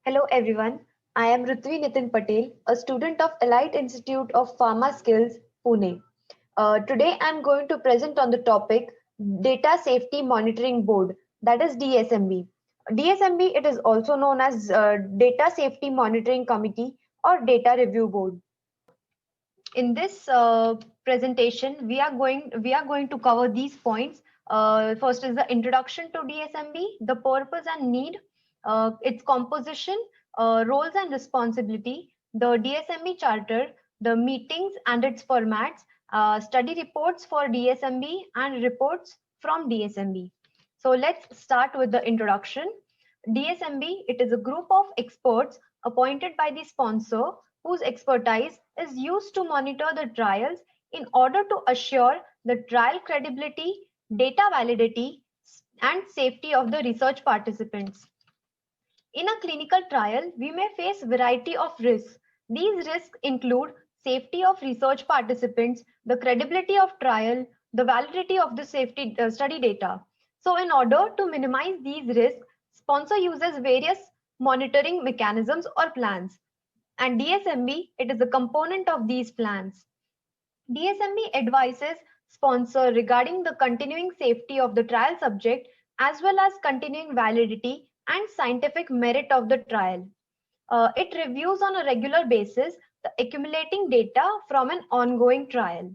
Hello everyone, I am Rutvi Nitin Patel, a student of Elite Institute of Pharma Skills, Pune. Today I am going to present on the topic Data Safety Monitoring Board, that is DSMB. DSMB, it is also known as Data Safety Monitoring Committee or Data Review Board. In this presentation, we are going to cover these points. First is the introduction to DSMB, the purpose and need, its composition, roles and responsibility, the DSMB charter, the meetings and its formats, study reports for DSMB and reports from DSMB. So let's start with the introduction. DSMB, it is a group of experts appointed by the sponsor whose expertise is used to monitor the trials in order to assure the trial credibility, data validity, and safety of the research participants. In a clinical trial, we may face variety of risks. These risks include safety of research participants, the credibility of trial, the validity of the safety study data. So in order to minimize these risks, sponsor uses various monitoring mechanisms or plans. And DSMB, it is a component of these plans. DSMB advises sponsor regarding the continuing safety of the trial subject as well as continuing validity and scientific merit of the trial. It reviews on a regular basis the accumulating data from an ongoing trial.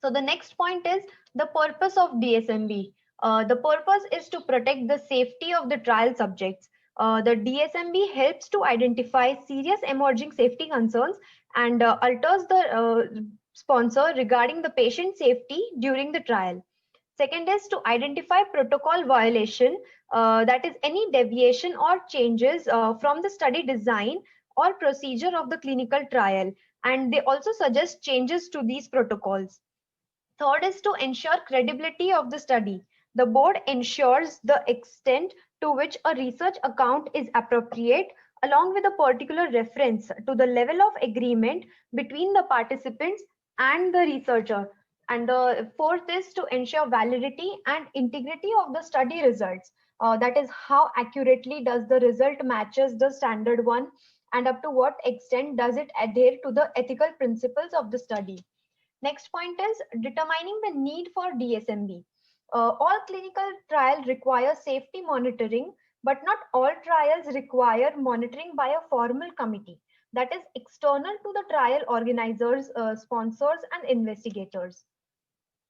So the next point is the purpose of DSMB. The purpose is to protect the safety of the trial subjects. The DSMB helps to identify serious emerging safety concerns and alters the sponsor regarding the patient safety during the trial. Second is to identify protocol violation, that is any deviation or changes from the study design or procedure of the clinical trial. And they also suggest changes to these protocols. Third is to ensure credibility of the study. The board ensures the extent to which a research account is appropriate, along with a particular reference to the level of agreement between the participants and the researcher. And the fourth is to ensure validity and integrity of the study results. That is how accurately does the result matches the standard one, and up to what extent does it adhere to the ethical principles of the study. Next point is determining the need for DSMB. All clinical trials require safety monitoring, but not all trials require monitoring by a formal committee that is external to the trial organizers, sponsors, and investigators.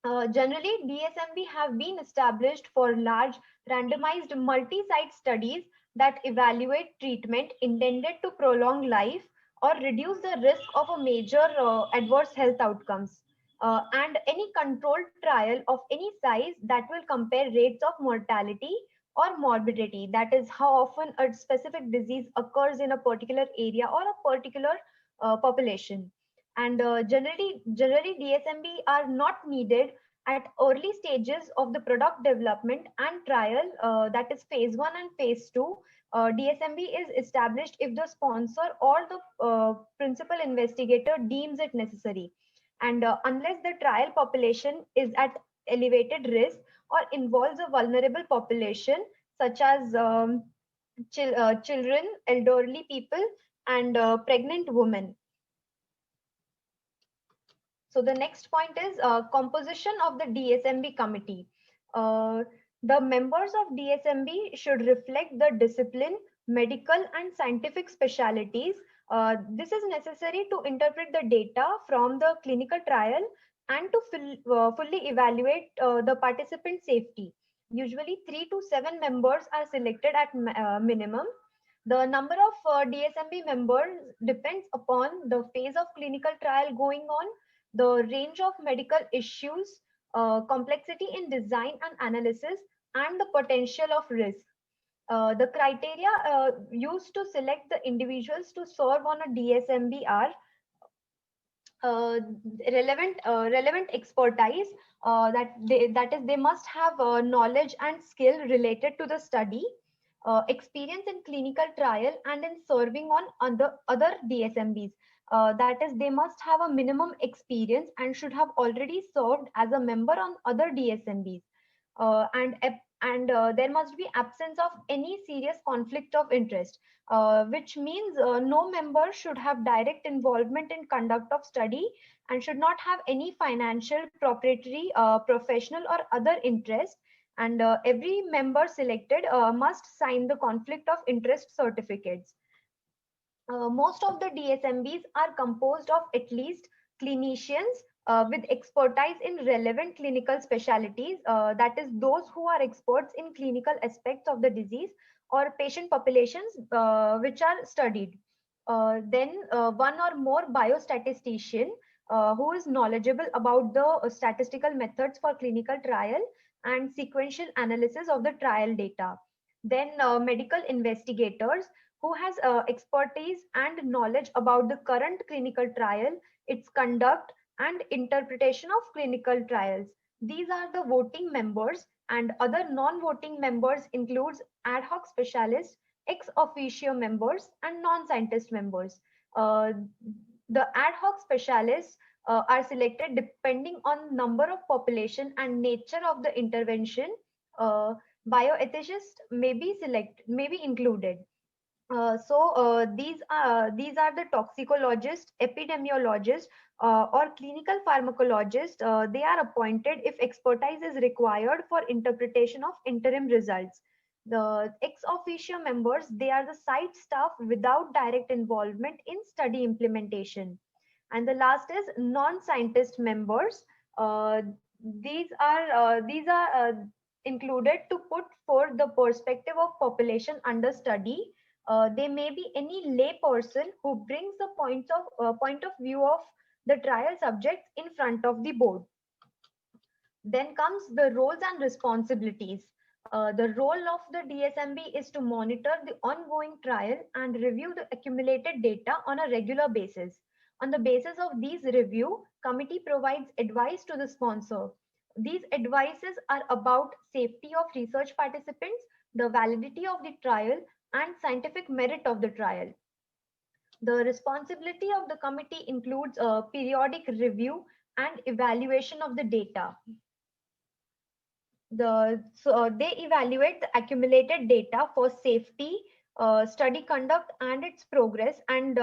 Generally, DSMB have been established for large randomized multi-site studies that evaluate treatment intended to prolong life or reduce the risk of a major adverse health outcomes. And any controlled trial of any size that will compare rates of mortality or morbidity, that is how often a specific disease occurs in a particular area or a particular population. And generally DSMB are not needed at early stages of the product development and trial, that is phase 1 and phase 2. DSMB is established if the sponsor or the principal investigator deems it necessary, and unless the trial population is at elevated risk or involves a vulnerable population such as children, elderly people, and pregnant women. So the next point is composition of the DSMB committee. Uh, the members of DSMB should reflect the discipline, medical and scientific specialities. This is necessary to interpret the data from the clinical trial and to fully evaluate the participant safety. Usually 3 to 7 members are selected at minimum. The number of DSMB members depends upon the phase of clinical trial going on, the range of medical issues, complexity in design and analysis, and the potential of risk. The criteria used to select the individuals to serve on a DSMB are uh, relevant expertise, that is they must have knowledge and skill related to the study, experience in clinical trial and in serving on other DSMBs. That is, they must have a minimum experience and should have already served as a member on other DSMBs. And and there must be absence of any serious conflict of interest, which means no member should have direct involvement in conduct of study and should not have any financial, proprietary, professional or other interest, and every member selected must sign the conflict of interest certificates. Most of the DSMBs are composed of at least clinicians with expertise in relevant clinical specialties, that is, those who are experts in clinical aspects of the disease or patient populations which are studied. Then one or more biostatistician who is knowledgeable about the statistical methods for clinical trial and sequential analysis of the trial data. Then medical investigators who has expertise and knowledge about the current clinical trial, its conduct, and interpretation of clinical trials. These are the voting members, and other non-voting members includes ad hoc specialists, ex officio members, and non-scientist members. Uh, the ad hoc specialists are selected depending on number of population and nature of the intervention. Uh, Bioethicists may be included. These are the toxicologists, epidemiologists, or clinical pharmacologists. They are appointed if expertise is required for interpretation of interim results. The ex officio members, they are the site staff without direct involvement in study implementation. And the last is non-scientist members. Uh, these are included to put forth the perspective of population under study. They may be any lay person who brings the point of view of the trial subjects in front of the board. Then comes the roles and responsibilities. The role of the DSMB is to monitor the ongoing trial and review the accumulated data on a regular basis. On the basis of these review, committee provides advice to the sponsor. These advices are about safety of research participants, the validity of the trial, and scientific merit of the trial. The responsibility of the committee includes a periodic review and evaluation of the data. They evaluate the accumulated data for safety, study conduct and its progress, and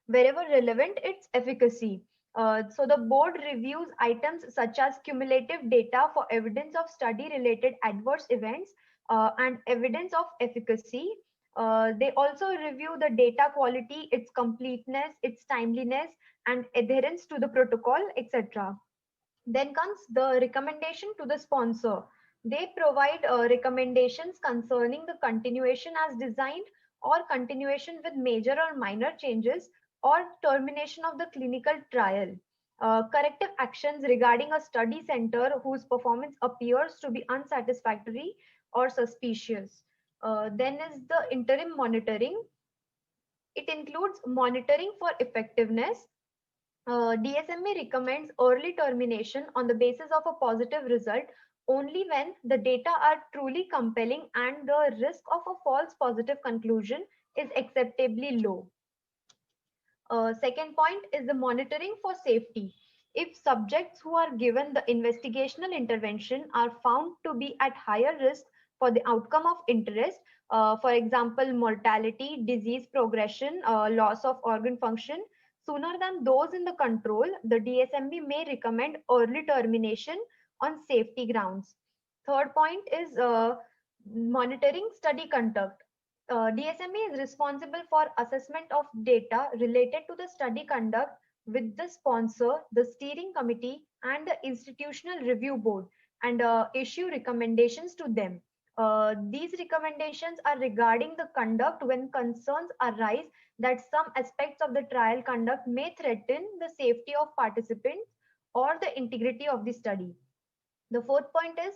wherever relevant, its efficacy. So the board reviews items such as cumulative data for evidence of study related adverse events and evidence of efficacy. They also review the data quality, its completeness, its timeliness, and adherence to the protocol, etc. Then comes the recommendation to the sponsor. They provide recommendations concerning the continuation as designed, or continuation with major or minor changes, or termination of the clinical trial. Corrective actions regarding a study center whose performance appears to be unsatisfactory or suspicious. Then is the interim monitoring. It includes monitoring for effectiveness. DSMA recommends early termination on the basis of a positive result only when the data are truly compelling and the risk of a false positive conclusion is acceptably low. Second point is the monitoring for safety. If subjects who are given the investigational intervention are found to be at higher risk for the outcome of interest, for example, mortality, disease progression, loss of organ function, sooner than those in the control, the DSMB may recommend early termination on safety grounds. Third point is monitoring study conduct. DSME is responsible for assessment of data related to the study conduct with the sponsor, the steering committee, and the institutional review board, and issue recommendations to them. These recommendations are regarding the conduct when concerns arise that some aspects of the trial conduct may threaten the safety of participants or the integrity of the study. The fourth point is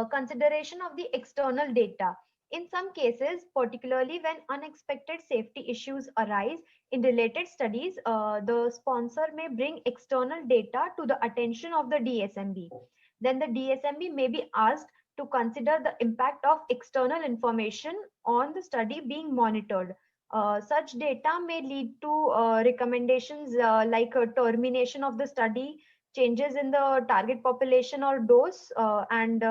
consideration of the external data. In some cases, particularly when unexpected safety issues arise in related studies, the sponsor may bring external data to the attention of the DSMB. Then the DSMB may be asked to consider the impact of external information on the study being monitored. Such data may lead to recommendations like termination of the study, changes in the target population or dose, and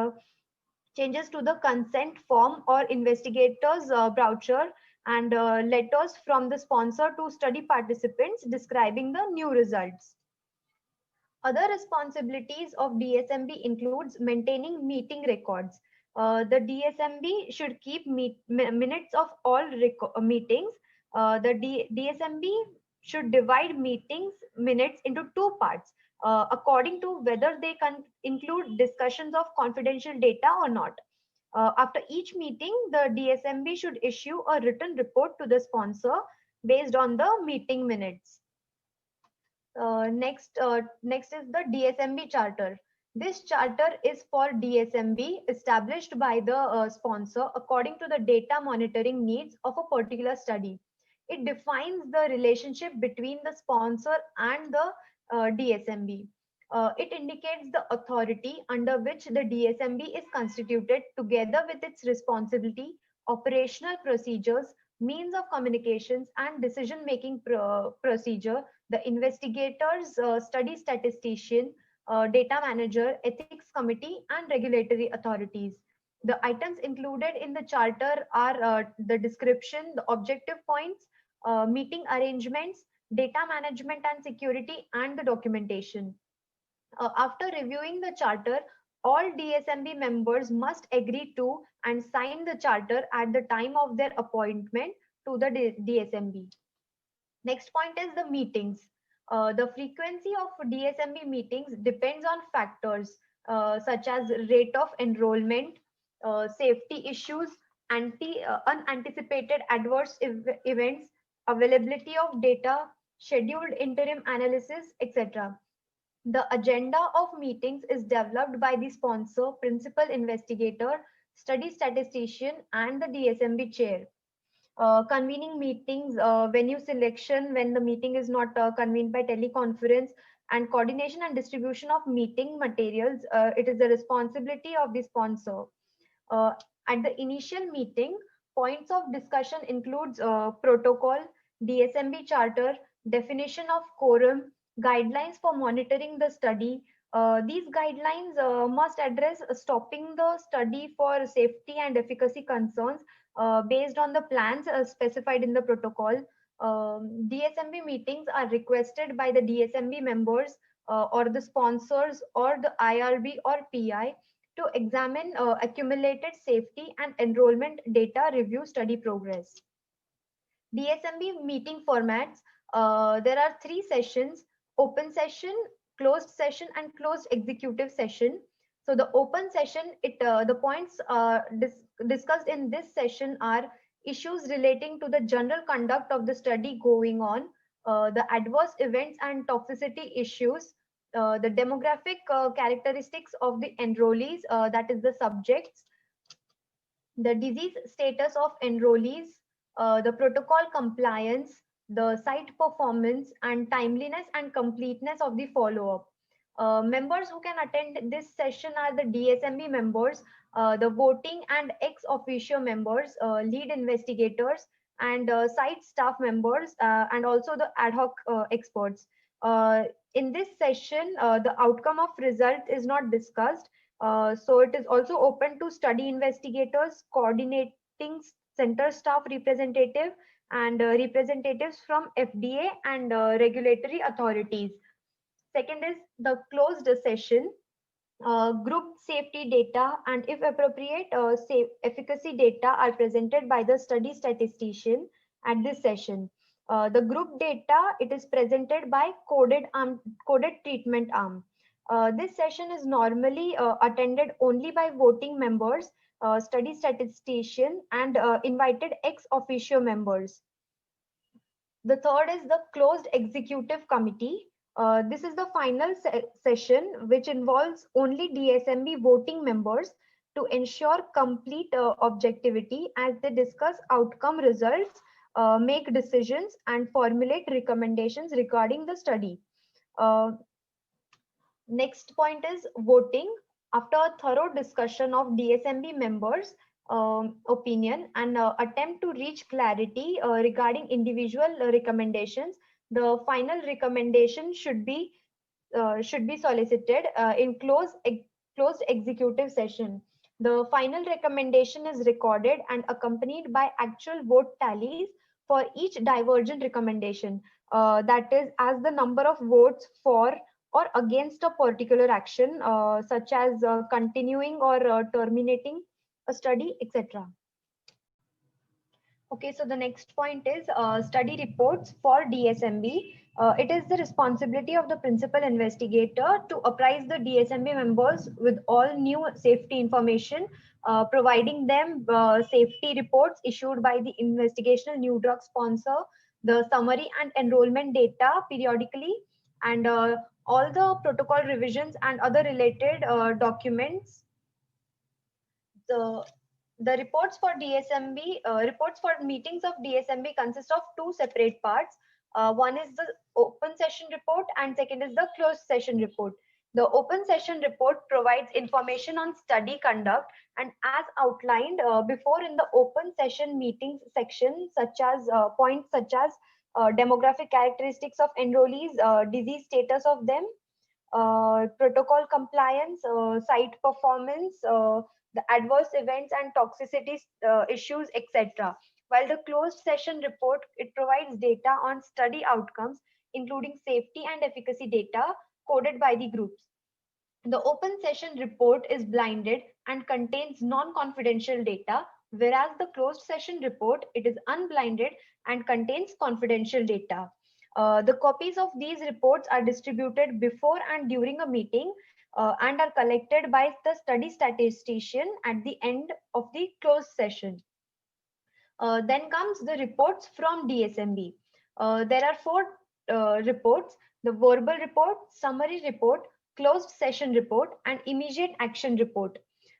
changes to the consent form or investigators brochure, and letters from the sponsor to study participants describing the new results. Other responsibilities of DSMB includes maintaining meeting records. The DSMB should keep minutes of all meetings. The DSMB should divide meetings minutes into two parts according to whether they can include discussions of confidential data or not. After each meeting, the DSMB should issue a written report to the sponsor based on the meeting minutes. Next is the DSMB charter. This charter is for DSMB established by the sponsor according to the data monitoring needs of a particular study. It defines the relationship between the sponsor and the DSMB. It indicates the authority under which the DSMB is constituted together with its responsibility, operational procedures, means of communications, and decision-making procedure. The investigators, study statistician, data manager, ethics committee, and regulatory authorities. The items included in the charter are the description, the objective points, meeting arrangements, data management and security, and the documentation. After reviewing the charter, all DSMB members must agree to and sign the charter at the time of their appointment to the DSMB. Next point is the meetings. The frequency of DSMB meetings depends on factors such as rate of enrollment, safety issues, unanticipated adverse events, availability of data, scheduled interim analysis, etc. The agenda of meetings is developed by the sponsor, principal investigator, study statistician, and the DSMB chair. Convening meetings, venue selection when the meeting is not convened by teleconference, and coordination and distribution of meeting materials. It is the responsibility of the sponsor. Uh, at the initial meeting, points of discussion includes protocol, DSMB charter, definition of quorum, guidelines for monitoring the study. These guidelines must address stopping the study for safety and efficacy concerns based on the plans specified in the protocol. DSMB meetings are requested by the DSMB members or the sponsors or the IRB or PI to examine accumulated safety and enrollment data, review study progress. DSMB meeting formats, there are three sessions: open session, closed session, and closed executive session. So the open session, the points discussed in this session are issues relating to the general conduct of the study going on, the adverse events and toxicity issues, the demographic characteristics of the enrollees, that is the subjects, the disease status of enrollees, the protocol compliance, the site performance, and timeliness and completeness of the follow-up. Members who can attend this session are the DSMB members, the voting and ex officio members, lead investigators, and site staff members, and also the ad hoc experts. In this session, the outcome of result is not discussed. So it is also open to study investigators, coordinating center staff representative, and representatives from FDA and regulatory authorities. Second is the closed session. Group safety data and, if appropriate, efficacy data are presented by the study statistician at this session. The group data, it is presented by coded treatment arm. This session is normally attended only by voting members, study statistician, and invited ex officio members. The third is the closed executive committee. This is the final session, which involves only DSMB voting members to ensure complete objectivity as they discuss outcome results, make decisions, and formulate recommendations regarding the study. Next point is voting. After a thorough discussion of DSMB members' opinion and attempt to reach clarity regarding individual recommendations, the final recommendation should be solicited in closed executive session. The final recommendation is recorded and accompanied by actual vote tallies for each divergent recommendation. That is, as the number of votes for or against a particular action, such as continuing or terminating a study, etc. Okay, so the next point is study reports for DSMB. It is the responsibility of the principal investigator to apprise the DSMB members with all new safety information, providing them safety reports issued by the investigational new drug sponsor, the summary and enrollment data periodically, and all the protocol revisions and other related documents. The reports for DSMB, reports for meetings of DSMB consist of two separate parts. One is the open session report and second is the closed session report. The open session report provides information on study conduct and as outlined before in the open session meetings section, such as points such as demographic characteristics of enrollees, disease status of them, protocol compliance, site performance, the adverse events and toxicity issues, etc. While the closed session report, it provides data on study outcomes, including safety and efficacy data coded by the groups. The open session report is blinded and contains non-confidential data, whereas the closed session report, it is unblinded and contains confidential data. The copies of these reports are distributed before and during a meeting and are collected by the study statistician at the end of the closed session. Then comes the reports from DSMB. There are four reports: the verbal report, summary report, closed session report, and immediate action report.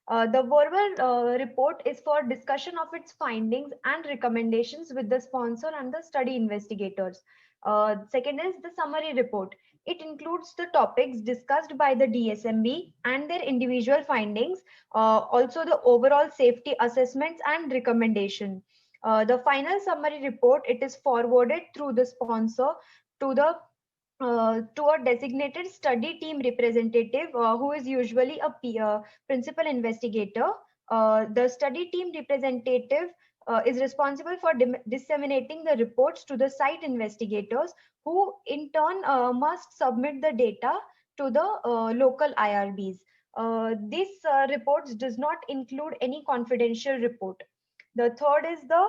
The verbal report is for discussion of its findings and recommendations with the sponsor and the study investigators. Second is the summary report. It includes the topics discussed by the DSMB and their individual findings, also the overall safety assessments and recommendation. The final summary report, it is forwarded through the sponsor to the to a designated study team representative who is usually a principal investigator. The study team representative is responsible for disseminating the reports to the site investigators who in turn must submit the data to the local IRBs. These reports does not include any confidential report. The third is the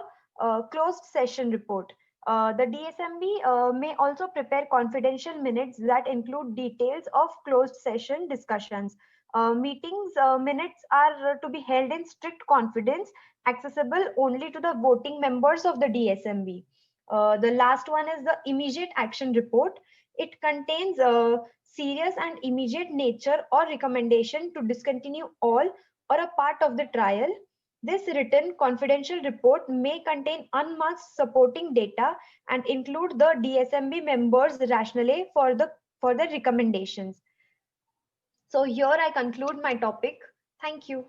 closed session report. The DSMB may also prepare confidential minutes that include details of closed session discussions. Meetings minutes are to be held in strict confidence, accessible only to the voting members of the DSMB. The last one is the immediate action report. It contains a serious and immediate nature or recommendation to discontinue all or a part of the trial. This written confidential report may contain unmasked supporting data and include the DSMB members' rationale for the recommendations. So here I conclude my topic. Thank you.